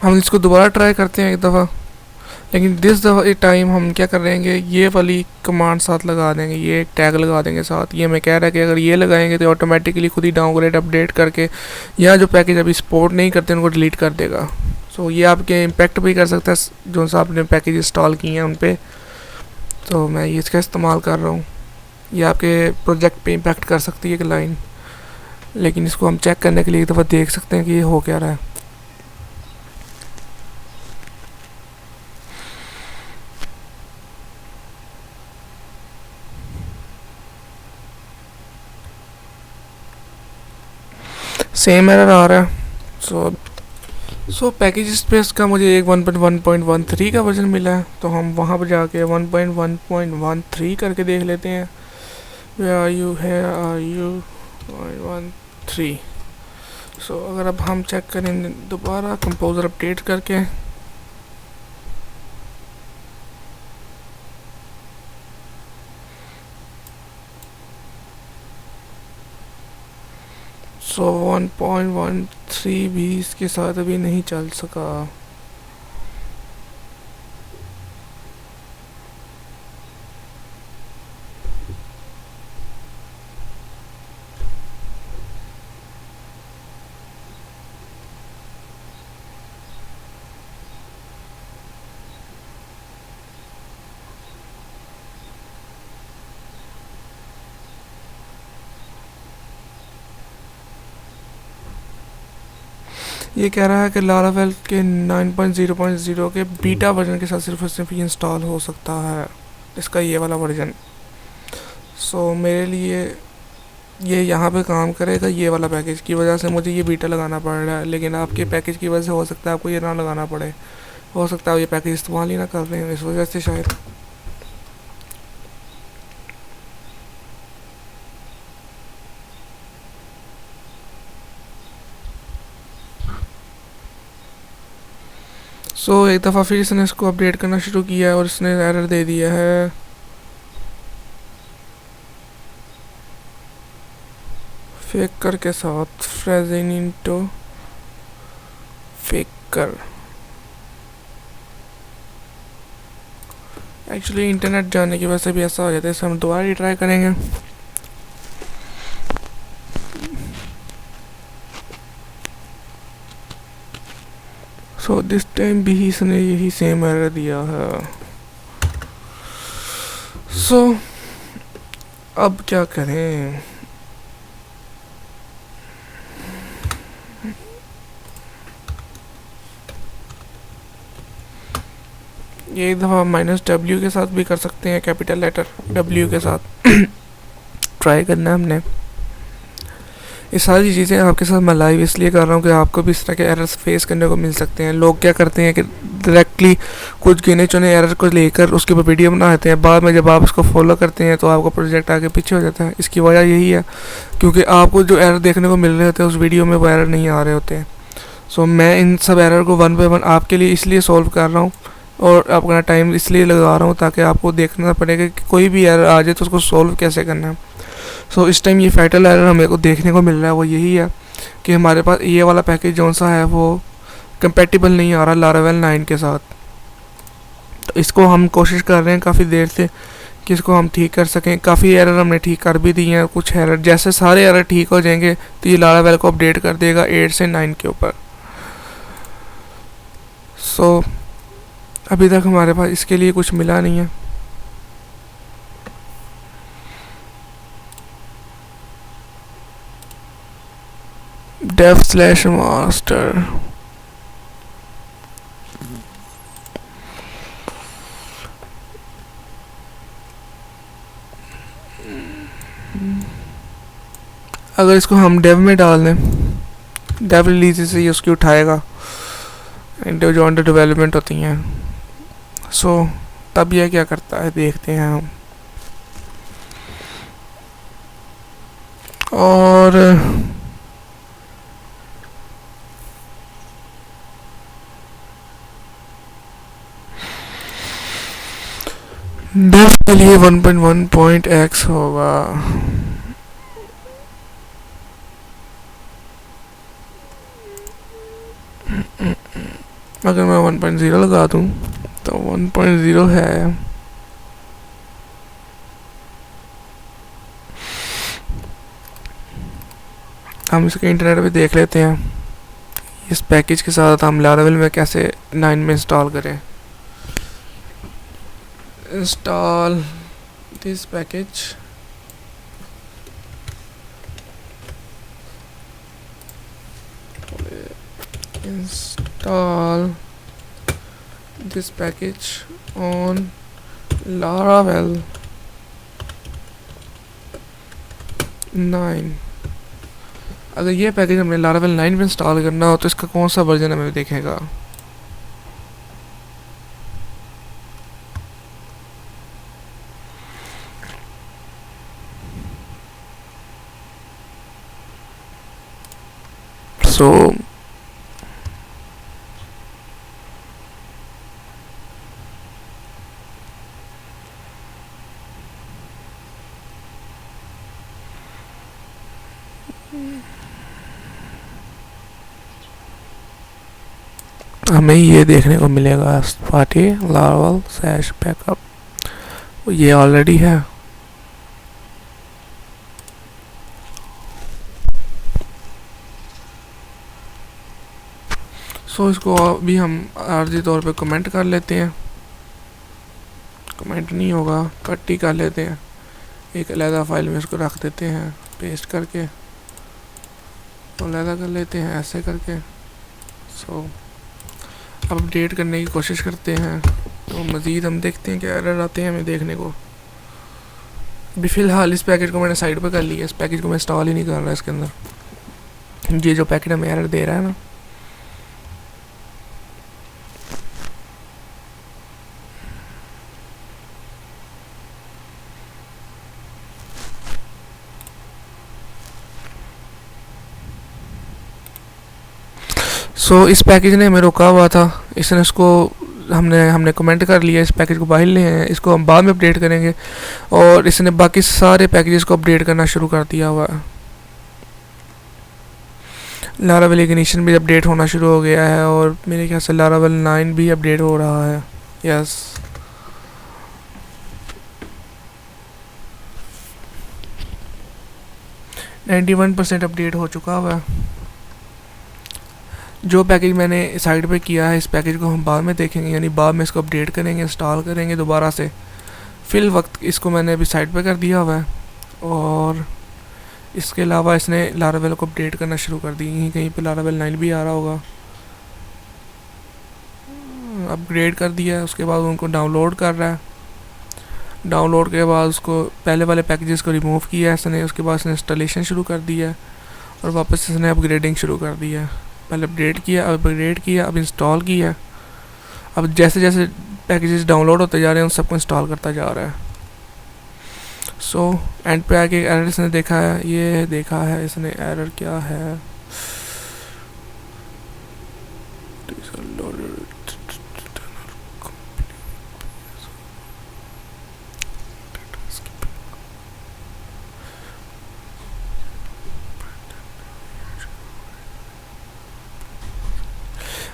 A: हम इसको दोबारा ट्राई करते हैं एक दफ़ा, लेकिन दिस दफ़ा टाइम हम क्या कर देंगे, ये वाली कमांड साथ लगा देंगे, ये टैग लगा देंगे साथ। ये मैं कह रहा है कि अगर ये लगाएंगे तो ऑटोमेटिकली खुद ही डाउनग्रेड अपडेट करके या जो पैकेज अभी सपोर्ट नहीं करते उनको डिलीट कर देगा। सो ये आपके इम्पेक्ट भी कर सकता है जो सा आपने पैकेज इंस्टॉल किए हैं उन पर। तो मैं ये इसका इस्तेमाल कर रहा हूँ। ये आपके प्रोजेक्ट पे इम्पेक्ट कर सकती है एक लाइन, लेकिन इसको हम चेक करने के लिए एक दफ़ा देख सकते हैं कि ये हो क्या रहा है। सेम एरर आ रहा है। सो पैकेज स्पेस का मुझे एक 1.1.13 का वर्जन मिला है, तो हम वहाँ पर जाके 1.1.13 करके देख लेते हैं। Are you 1.3। सो अगर अब हम चेक करें दोबारा कंपोजर अपडेट करके, सो 1.13 भी इसके साथ अभी नहीं चल सका। ये कह रहा है कि लारावेल के 9.0.0 के बीटा वर्जन के साथ सिर्फ और सिर्फ ये इंस्टॉल हो सकता है, इसका ये वाला वर्जन। सो मेरे लिए ये यहाँ पे काम करेगा ये वाला पैकेज की वजह से मुझे ये बीटा लगाना पड़ रहा है, लेकिन आपके पैकेज की वजह से हो सकता है आपको ये ना लगाना पड़े, हो सकता है ये पैकेज इस्तेमाल ही ना कर रहे हैं इस वजह से शायद। एक दफ़ा फिर इसने इसको अपडेट करना शुरू किया है और इसने एरर दे दिया है। फेकर के साथ फ्रेजिनिटो फेकर। एक्चुअली इंटरनेट जाने की वजह से भी ऐसा हो जाता है, इसे हम दोबारा ट्राई करेंगे। दिस टाइम भी इसने यही सेम एरर दिया है। अब क्या करें? ये एक दफ़ा -W के साथ भी कर सकते हैं, कैपिटल लेटर W के साथ ट्राई करना है हमने। ये सारी चीज़ें आपके साथ मैं लाइव इसलिए कर रहा हूँ कि आपको भी इस तरह के एरर्स फेस करने को मिल सकते हैं। लोग क्या करते हैं कि डायरेक्टली कुछ गिने चुने एरर को लेकर उसके ऊपर वीडियो बनाते हैं, बाद में जब आप उसको फॉलो करते हैं तो आपका प्रोजेक्ट आगे पीछे हो जाता है। इसकी वजह यही है क्योंकि आपको जो एरर देखने को मिल रहे होते हैं उस वीडियो में वो एरर नहीं आ रहे होते हैं। मैं इन सब एरर को 1 बाय 1 आपके लिए इसलिए सॉल्व कर रहा हूँ और अपना टाइम इसलिए लगा रहा हूँ ताकि आपको देखना पड़ेगा कि कोई भी एरर आ जाए तो उसको सॉल्व कैसे करना है। इस टाइम ये फैटल एरर हमें को देखने को मिल रहा है वो यही है कि हमारे पास ये वाला पैकेज जौन सा है वो कंपैटिबल नहीं आ रहा लारावेल 9 के साथ। तो इसको हम कोशिश कर रहे हैं काफ़ी देर से कि इसको हम ठीक कर सकें। काफ़ी एरर हमने ठीक कर भी दिए हैं, कुछ एरर जैसे सारे एरर ठीक हो जाएंगे तो ये लारावेल को अपडेट कर देगा 8 से 9 के ऊपर। अभी तक हमारे पास इसके लिए कुछ मिला नहीं है। dev/master अगर इसको हम डेव में डाल दें, डेव रिलीज से ये उसकी उठाएगा जो अंडर डेवलपमेंट होती हैं। तब यह क्या करता है देखते हैं हम। और डेव के लिए 1.1.x होगा। अगर मैं 1.0 लगा दूं तो 1.0 है। हम इसके इंटरनेट पे देख लेते हैं इस पैकेज के साथ हम लारावेल में कैसे 9 में इंस्टॉल करें। Install this package, install this package on Laravel 9। अगर ये पैकेज हमने Laravel 9 में इंस्टॉल करना हो तो इसका कौन सा वर्जन हमें देखेगा। हमें ये देखने को मिलेगा पार्टी लारावेल / बैकअप, ये ऑलरेडी है। इसको अभी हम आर्जी तौर पे कमेंट कर लेते हैं। कमेंट नहीं होगा, कट ही कर लेते हैं, एक अलग फाइल में इसको रख देते हैं पेस्ट करके, तो अलग कर लेते हैं ऐसे करके। सो अब अपडेट करने की कोशिश करते हैं, तो मज़ीद हम देखते हैं क्या एरर आते हैं हमें देखने को। अभी फ़िलहाल इस पैकेज को मैंने साइड पर कर लिया, इस पैकेज को मैं इंस्टॉल ही नहीं कर रहा इसके अंदर। ये जो पैकेट हमें एरर दे रहा है ना, इस पैकेज ने हमें रोका हुआ था, इसने उसको हमने कमेंट कर लिया, इस पैकेज को बाहर ले हैं, इसको हम बाद में अपडेट करेंगे। और इसने बाकी सारे पैकेजेस को अपडेट करना शुरू कर दिया हुआ है। लारावेल इग्निशन भी अपडेट होना शुरू हो गया है, और मेरे ख्याल से लारावेल 9 भी अपडेट हो रहा है। यस, %91 अपडेट हो चुका हुआ है। जो पैकेज मैंने साइड पे किया है, इस पैकेज को हम बाद में देखेंगे, यानी बाद में इसको अपडेट करेंगे, इंस्टॉल करेंगे दोबारा से। फिल वक्त इसको मैंने अभी साइड पे कर दिया हुआ है। और इसके अलावा इसने लारावेल को अपडेट करना शुरू कर दी, कहीं पे लारावेल 9 भी आ रहा होगा। अपग्रेड कर दिया है, उसके बाद उनको डाउनलोड कर रहा है। डाउनलोड के बाद उसको पहले वाले पैकेजेस को रिमूव किया है इसने, उसके बाद इसने इंस्टॉलेशन शुरू कर दिया है, और वापस इसने अपग्रेडिंग शुरू कर दिया है। पहले अपडेट किया, अब अपग्रेड किया, अब इंस्टॉल किया। अब जैसे जैसे पैकेजेस डाउनलोड होते जा रहे हैं उन सबको इंस्टॉल करता जा रहा है। एंड पे आके एरर इसने देखा है, ये देखा है इसने एरर क्या है।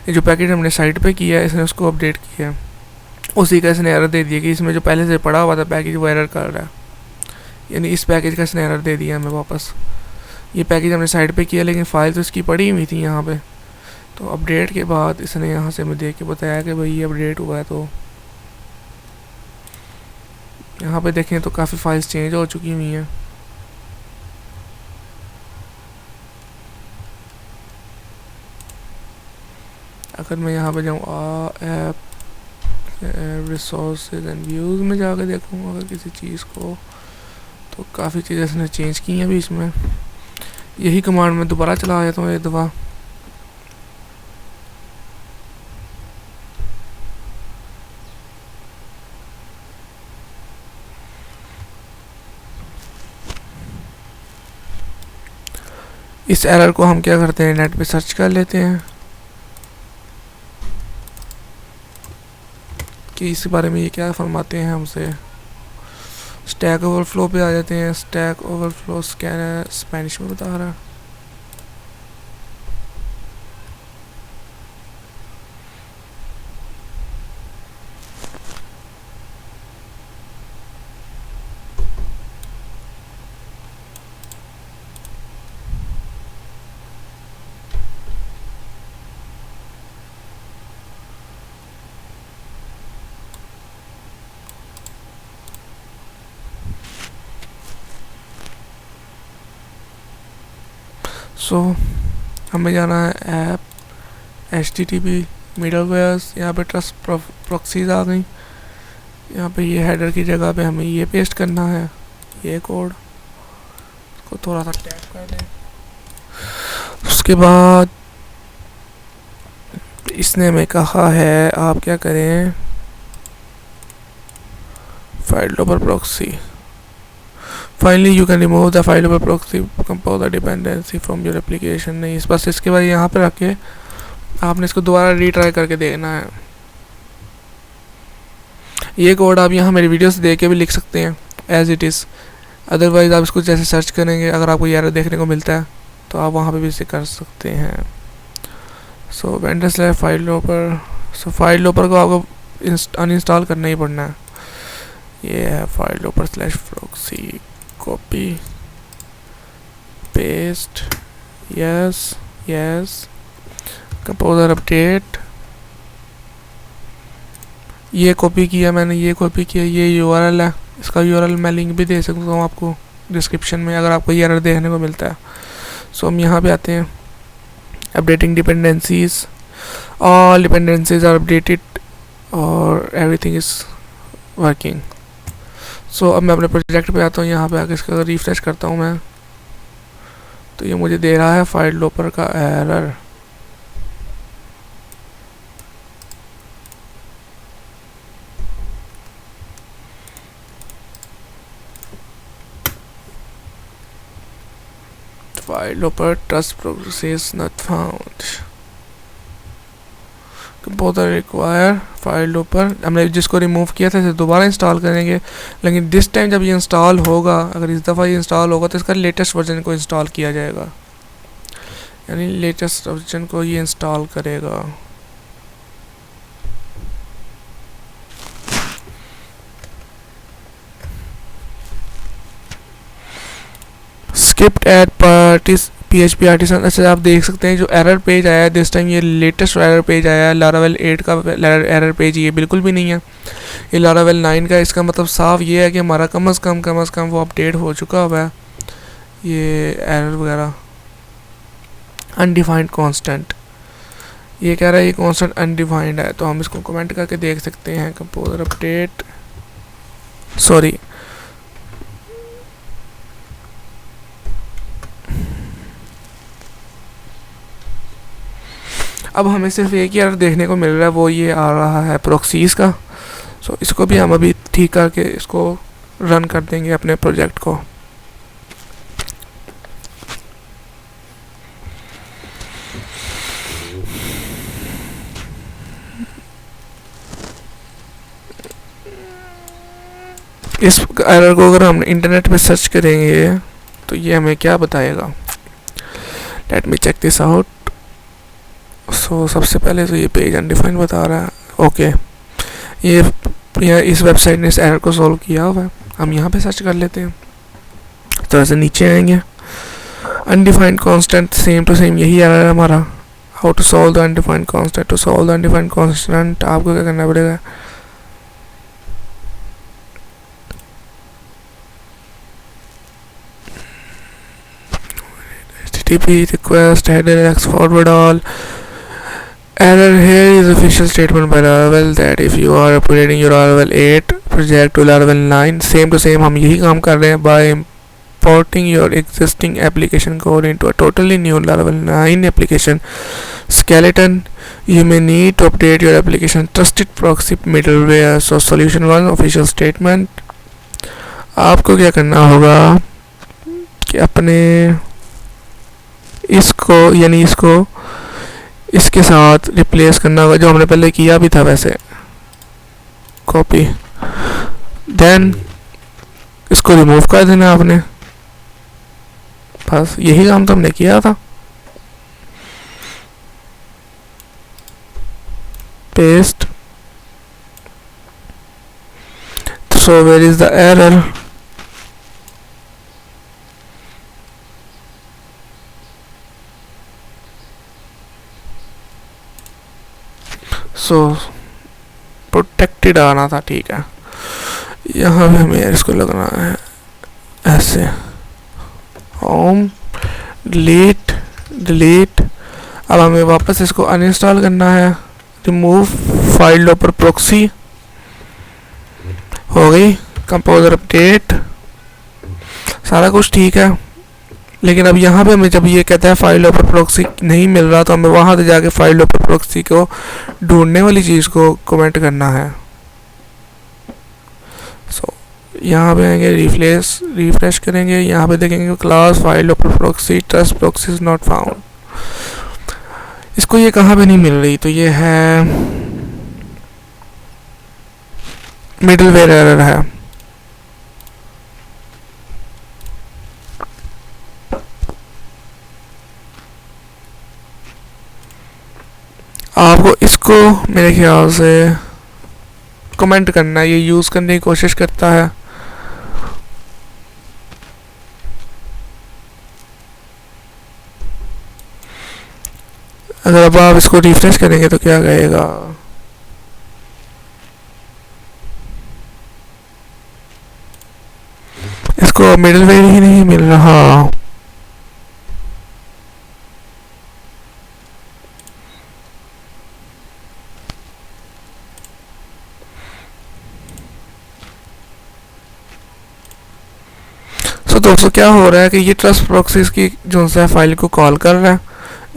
A: ये जो पैकेट हमने साइट पे किया है, इसने उसको अपडेट किया, उसी का इसने एरर दे दिया कि इसमें जो पहले से पड़ा हुआ था पैकेज वो एरर कर रहा है। यानी इस पैकेज का इसने एरर दे दिया हमें वापस। ये पैकेज हमने साइड पे किया, लेकिन फ़ाइल तो इसकी पड़ी हुई थी यहाँ पे। तो अपडेट के बाद इसने यहाँ से हमें देख के बताया कि भाई ये अपडेट हुआ है। तो यहाँ पे देखें तो काफ़ी फाइल्स चेंज हो चुकी हुई हैं। अगर मैं यहाँ पे जाऊँ ऐप रिसोर्सेज एंड व्यूज़ में जाकर देखूँ अगर किसी चीज़ को, तो काफ़ी चीज़ें इसने चेंज की हैं अभी इसमें। यही कमांड में दोबारा चला जाता हूँ एक दफ़ा। इस एरर को हम क्या करते हैं, नेट पे सर्च कर लेते हैं कि इस बारे में ये क्या फरमाते हैं हमसे। स्टैक ओवरफ्लो पे आ जाते हैं। स्टैक ओवरफ्लो स्कैनर स्पेनिश में बता रहा है। हमें जाना है ऐप HTTP मिडलवेयर्स। यहाँ पे ट्रस्ट प्रॉक्सीज आ गई। यहाँ पे ये हेडर की जगह पे हमें ये पेस्ट करना है, ये कोड। इसको थोड़ा सा टैप कर दें। उसके बाद इसने हमें कहा है आप क्या करें, file over proxy. Finally, you can remove the file over proxy composer dependency from your application। नहीं, इस बस इसके बाद यहाँ पे रख के आपने इसको दोबारा रीट्राई करके देखना है। ये कोड आप यहाँ मेरी वीडियो से देख के भी लिख सकते हैं एज इट इज़। अदरवाइज़ आप इसको जैसे सर्च करेंगे, अगर आपको ये एरर देखने को मिलता है तो आप वहाँ पे भी इसे कर सकते हैं। Vendor slash file over. File over को आपको अनइंस्टॉल करना ही पड़ना है। ये है file over slash proxy. Copy paste, yes yes, composer update. ये कॉपी किया मैंने, ये कॉपी किया, ये URL है। इसका URL मैं लिंक भी दे सकता हूँ आपको डिस्क्रिप्शन में अगर आपको ये एरर देखने को मिलता है। हम यहाँ पे आते हैं updating dependencies. All dependencies are updated और एवरीथिंग इज वर्किंग। सो अब मैं अपने प्रोजेक्ट पे आता हूँ। यहाँ पे आके इसका रिफ्रेश करता हूँ मैं, तो ये मुझे दे रहा है फाइल लोपर का एरर। फाइल लोपर trust process not found, composer require file लोपर। हमने जिसको रिमूव किया था इसे दोबारा इंस्टॉल करेंगे, लेकिन दिस टाइम जब ये इंस्टॉल होगा, अगर इस दफ़ा ये इंस्टॉल होगा तो इसका लेटेस्ट वर्जन को इंस्टॉल किया जाएगा, यानी लेटेस्ट वर्जन को ये इंस्टॉल करेगा। स्किप्ट एड पार्टिस PHP आर्टिसन। अच्छा, आप देख सकते हैं जो एरर पेज आया है दिस टाइम, ये लेटेस्ट एरर पेज आया है। लारावेल 8 का एरर पेज ये बिल्कुल भी नहीं है, ये लारावेल 9 का। इसका मतलब साफ ये है कि हमारा कम अज़ कम वो अपडेट हो चुका हुआ है। ये एरर वगैरह अनडिफाइंड कांस्टेंट, ये कह रहा है ये कांस्टेंट अनडिफाइंड है, तो हम इसको कमेंट करके देख सकते हैं। कंपोजर अपडेट, सॉरी, अब हमें सिर्फ एक ही एरर देखने को मिल रहा है, वो ये आ रहा है प्रॉक्सीज का। सो इसको भी हम अभी ठीक करके इसको रन कर देंगे अपने प्रोजेक्ट को। इस एरर को अगर हम इंटरनेट पे सर्च करेंगे तो ये हमें क्या बताएगा। Let me check this out. So सबसे पहले तो ये पेज अनडिफाइंड बता रहा है। ओके, ये इस वेबसाइट ने इस एरर को सॉल्व किया हुआ है। हम यहाँ पे सर्च कर लेते हैं, तो ऐसे नीचे आएंगे। Undefined constant same to same यही एरर है हमारा। How to solve the undefined constant. To solve the undefined constant आपको क्या करना पड़ेगा, HTTP request header x forward all. Error here is official statement by Laravel that if you are upgrading your Laravel 8 project to Laravel 9, same to same हम यही काम कर रहे हैं by importing your existing application code into a totally new Laravel 9 application skeleton. You may need to update your application trusted proxy middleware. So solution 1 official statement, आपको क्या करना होगा कि अपने इसको यानी इसको इसके साथ रिप्लेस करना होगा, जो हमने पहले किया भी था वैसे। कॉपी, देन इसको रिमूव कर देना आपने। बस यही काम तो हमने किया था। Paste. So where is the error. So protected आना था, ठीक है। यहाँ पे हमें इसको लगना है ऐसे, होम, डिलीट, डिलीट। अब हमें वापस इसको अनइंस्टॉल करना है। रिमूव फाइल लोपर प्रॉक्सी हो गई। कंपोजर अपडेट, सारा कुछ ठीक है। लेकिन अब यहाँ पे हमें जब ये कहता है फाइल लोपर प्रॉक्सी नहीं मिल रहा, तो हमें वहाँ से जाके फाइल लोपर प्रॉक्सी को ढूंढने वाली चीज़ को कमेंट करना है। सो यहाँ पे आएंगे, रिफ्रेश करेंगे, यहाँ पे देखेंगे क्लास फाइल लोपर proxy trust proxy is not found. इसको ये कहाँ पे नहीं मिल रही, तो ये है मिडलवेयर एरर है। आपको इसको मेरे ख्याल से कमेंट करना है, ये यूज़ करने की कोशिश करता है। अगर अब आप इसको रिफ्रेश करेंगे तो क्या कहेगा, इसको मिडलवेयर ही नहीं मिल रहा। दोस्तों क्या हो रहा है कि ये ट्रस्ट प्रॉक्सीज की जो सा फाइल को कॉल कर रहा है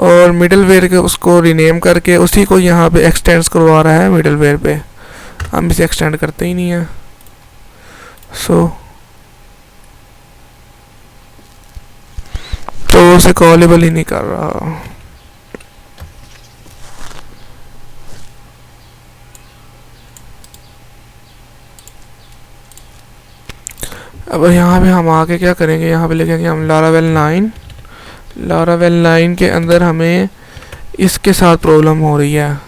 A: और मिडलवेयर के उसको रीनेम करके उसी को यहाँ पे एक्सटेंड्स करवा रहा है मिडलवेयर पे। हम इसे एक्सटेंड करते ही नहीं है। तो उसे कॉलेबल ही नहीं कर रहा। अब यहाँ पे हम आके क्या करेंगे, यहाँ पे लिखेंगे हम लारावेल 9 के अंदर हमें इसके साथ प्रॉब्लम हो रही है।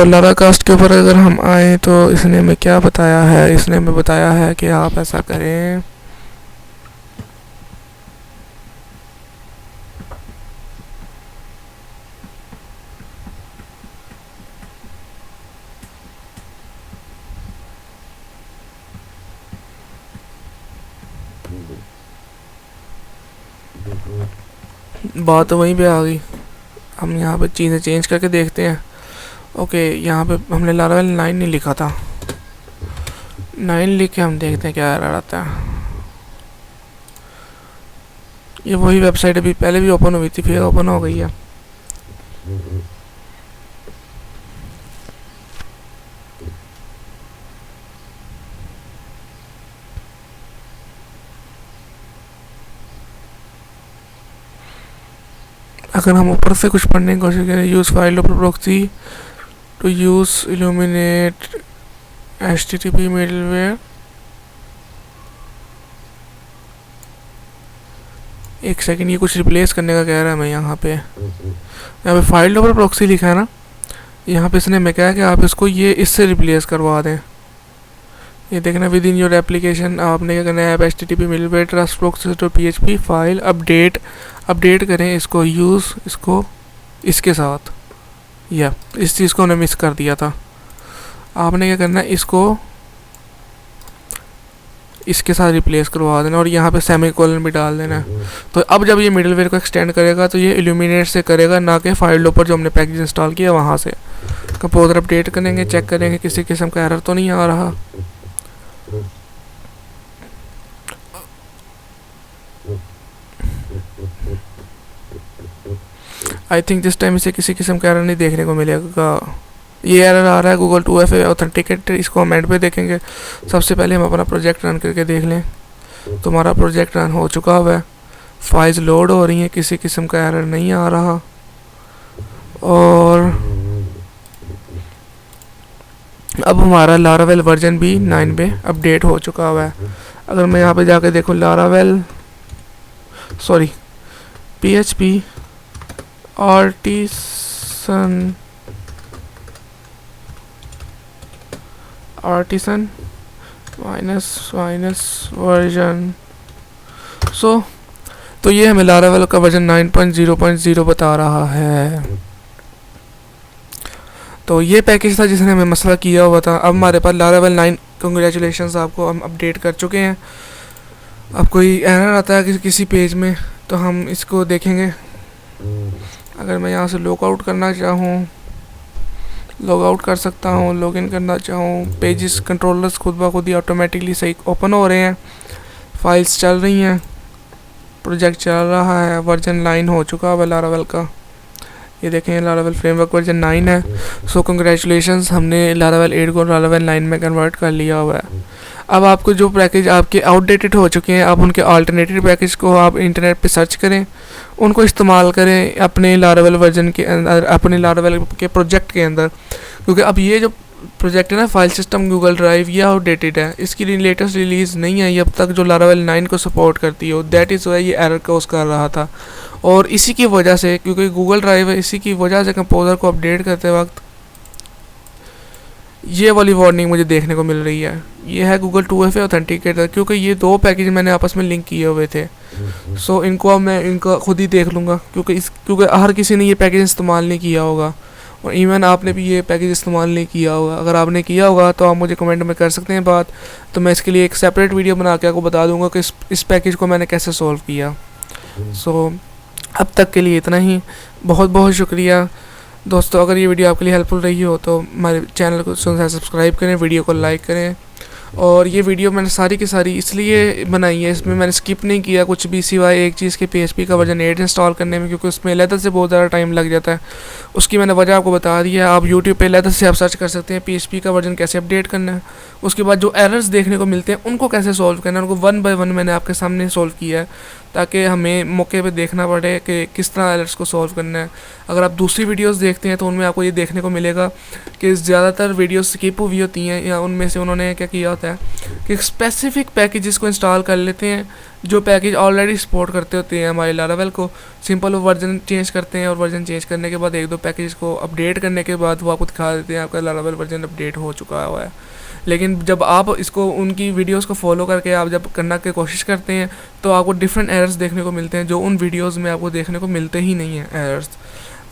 A: लारा कास्ट के ऊपर अगर हम आए तो इसने हमें क्या बताया है, इसने हमें बताया है कि आप ऐसा करें, बात तो वहीं पे आ गई। हम यहाँ पे चीज़ें चेंज करके देखते हैं। ओके, यहाँ पे हमने लारावेल 9 नहीं लिखा था, 9 लिख के हम देखते हैं क्या एरर आता है। ये वही वेबसाइट अभी पहले भी ओपन हुई थी, फिर ओपन हो गई है। अगर हम ऊपर से कुछ पढ़ने की कोशिश करें, use file over proxy to use illuminate HTTP middleware. एक सेकंड, ये कुछ रिप्लेस करने का कह रहा है। मैं यहाँ पे फाइल ओवर प्रॉक्सी लिखा है ना, यहाँ पे इसने मैं कहा कि आप इसको ये इससे रिप्लेस करवा दें। ये देखना, विद इन योर एप्लीकेशन आपने क्या करना है, app HTTP middleware trust proxy to PHP file update करें इसको, यूज़ इसको इसके साथ। या इस चीज़ को हमने मिस कर दिया था। आपने क्या करना है, इसको इसके साथ रिप्लेस करवा देना और यहाँ पे सेमीकोलन भी डाल देना है। तो अब जब ये मिडलवेयर को एक्सटेंड करेगा तो ये इल्यूमिनेट से करेगा, ना कि फाइल ऊपर जो हमने पैकेज इंस्टॉल किया वहाँ से। कंपोजर अपडेट करेंगे, चेक करेंगे किसी किस्म का एरर तो नहीं आ रहा। आई थिंक दिस टाइम इसे किसी किस्म का एरर नहीं देखने को मिलेगा। ये एरर आ रहा है गूगल 2FA ऑथेंटिकेट, इसको हम एंड पे देखेंगे। सबसे पहले हम अपना प्रोजेक्ट रन करके देख लें। तो हमारा प्रोजेक्ट रन हो चुका हुआ है, फाइल्स लोड हो रही हैं, किसी किस्म का एरर नहीं आ रहा। और अब हमारा लारावेल वर्जन भी 9 पे अपडेट हो चुका हुआ है। अगर मैं यहाँ पे जाके देखूँ PHP आर्टिसन माइनस वर्जन। तो ये हमें लारावेल का वर्जन 9.0.0 बता रहा है। तो ये पैकेज था जिसने हमें मसला किया हुआ था। अब हमारे पास लारावेल 9, कंग्रेचुलेशंस, आपको हम अपडेट कर चुके हैं। अब कोई एरर आता है किसी पेज में तो हम इसको देखेंगे। अगर मैं यहाँ से लॉग आउट करना चाहूँ, लॉग आउट कर सकता हूँ, लॉगिन करना चाहूँ, पेजेस कंट्रोलर्स खुद ब खुद ही ऑटोमेटिकली सही ओपन हो रहे हैं, फाइल्स चल रही हैं, प्रोजेक्ट चल रहा है, वर्जन 9 हो चुका है लारावेल का। ये देखें, लारावेल फ्रेमवर्क वर्जन 9 है। सो कंग्रेचुलेशंस, हमने लारावेल 8 को लारावेल 9 में कन्वर्ट कर लिया हुआ है। अब आपको जो पैकेज आपके आउटडेटेड हो चुके हैं, आप उनके अल्टरनेटिव पैकेज को आप इंटरनेट पे सर्च करें, उनको इस्तेमाल करें अपने लारावेल वर्जन के अंदर, अपने लारावेल के प्रोजेक्ट के अंदर। क्योंकि अब ये जो प्रोजेक्ट है ना, फाइल सिस्टम गूगल ड्राइव, ये आउटडेटेड है, इसकी लेटेस्ट रिलीज़ नहीं आई अब तक जो लारावेल 9 को सपोर्ट करती हो। दैट इज़ वाई ये एरर कोज कर रहा था। और इसी की वजह से, क्योंकि गूगल ड्राइव है, इसी की वजह से कंपोजर को अपडेट करते वक्त ये वाली वार्निंग मुझे देखने को मिल रही है। ये है गूगल 2FA ऑथेंटिकेटर, क्योंकि ये दो पैकेज मैंने आपस में लिंक किए हुए थे। इनको अब मैं इनका खुद ही देख लूँगा, क्योंकि हर किसी ने ये पैकेज इस्तेमाल नहीं किया होगा। और इवन आपने भी ये पैकेज इस्तेमाल नहीं किया होगा। अगर आपने किया होगा तो आप मुझे कमेंट में कर सकते हैं बात, तो मैं इसके लिए एक सेपरेट वीडियो बना के आपको बता दूंगा कि इस पैकेज को मैंने कैसे सॉल्व किया। सो अब तक के लिए इतना ही, बहुत बहुत शुक्रिया दोस्तों। अगर ये वीडियो आपके लिए हेल्पफुल रही हो तो हमारे चैनल को सब्सक्राइब करें, वीडियो को लाइक करें। और ये वीडियो मैंने सारी की सारी इसलिए बनाई है, इसमें मैंने स्किप नहीं किया कुछ भी सिवाय एक चीज़ के PHP का वर्जन 8 इंस्टॉल करने में, क्योंकि उसमें लेदर से बहुत ज़्यादा टाइम लग जाता है। उसकी मैंने वजह आपको बता दी है। आप यूट्यूब पे लेदर से आप सर्च कर सकते हैं PHP का वर्जन कैसे अपडेट करना है। उसके बाद जो एरर्स देखने को मिलते हैं उनको कैसे सॉल्व करना है, उनको 1 बाय 1 मैंने आपके सामने सॉल्व किया है, ताकि हमें मौके पे देखना पड़े कि किस तरह एरर्स को सॉल्व करना है। अगर आप दूसरी वीडियोस देखते हैं तो उनमें आपको ये देखने को मिलेगा कि ज़्यादातर वीडियोस स्किप हुई होती हैं, या उनमें से उन्होंने क्या किया होता है कि स्पेसिफिक पैकेजेस को इंस्टॉल कर लेते हैं जो पैकेज ऑलरेडी सपोर्ट करते होते हैं हमारे लारावेल को। सिंपल वो वर्जन चेंज करते हैं और वर्जन चेंज करने के बाद 1-2 पैकेज को अपडेट करने के बाद वो आपको दिखा देते हैं आपका लारावेल वर्जन अपडेट हो चुका हुआ है। लेकिन जब आप इसको उनकी वीडियोस को फॉलो करके आप जब करने की कोशिश करते हैं तो आपको डिफरेंट एरर्स देखने को मिलते हैं जो उन वीडियोस में आपको देखने को मिलते ही नहीं हैं एरर्स।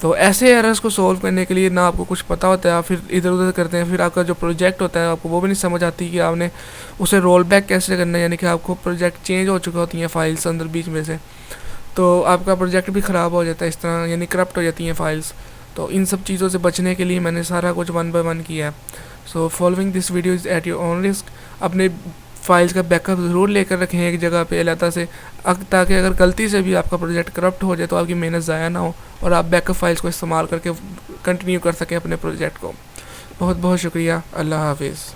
A: तो ऐसे एरर्स को सॉल्व करने के लिए ना आपको कुछ पता होता है, आप फिर इधर उधर करते हैं, फिर आपका जो प्रोजेक्ट होता है आपको वो भी नहीं समझ आती कि आपने उसे रोल बैक कैसे करना है, यानी कि आपको प्रोजेक्ट चेंज हो चुका होती हैं फाइल्स अंदर बीच में से, तो आपका प्रोजेक्ट भी ख़राब हो जाता है इस तरह, यानी करप्ट हो जाती हैं फाइल्स। तो इन सब चीज़ों से बचने के लिए मैंने सारा कुछ 1 बाय 1 किया है। So following this video is at your own risk. अपने फाइल्स का बैकअप ज़रूर लेकर रखें एक जगह पे अलग से, ताकि अगर गलती से भी आपका प्रोजेक्ट करप्ट हो जाए तो आपकी मेहनत ज़ाया ना हो और आप बैकअप फाइल्स को इस्तेमाल करके कंटिन्यू कर सकें अपने प्रोजेक्ट को। बहुत बहुत शुक्रिया। अल्लाह हाफिज़।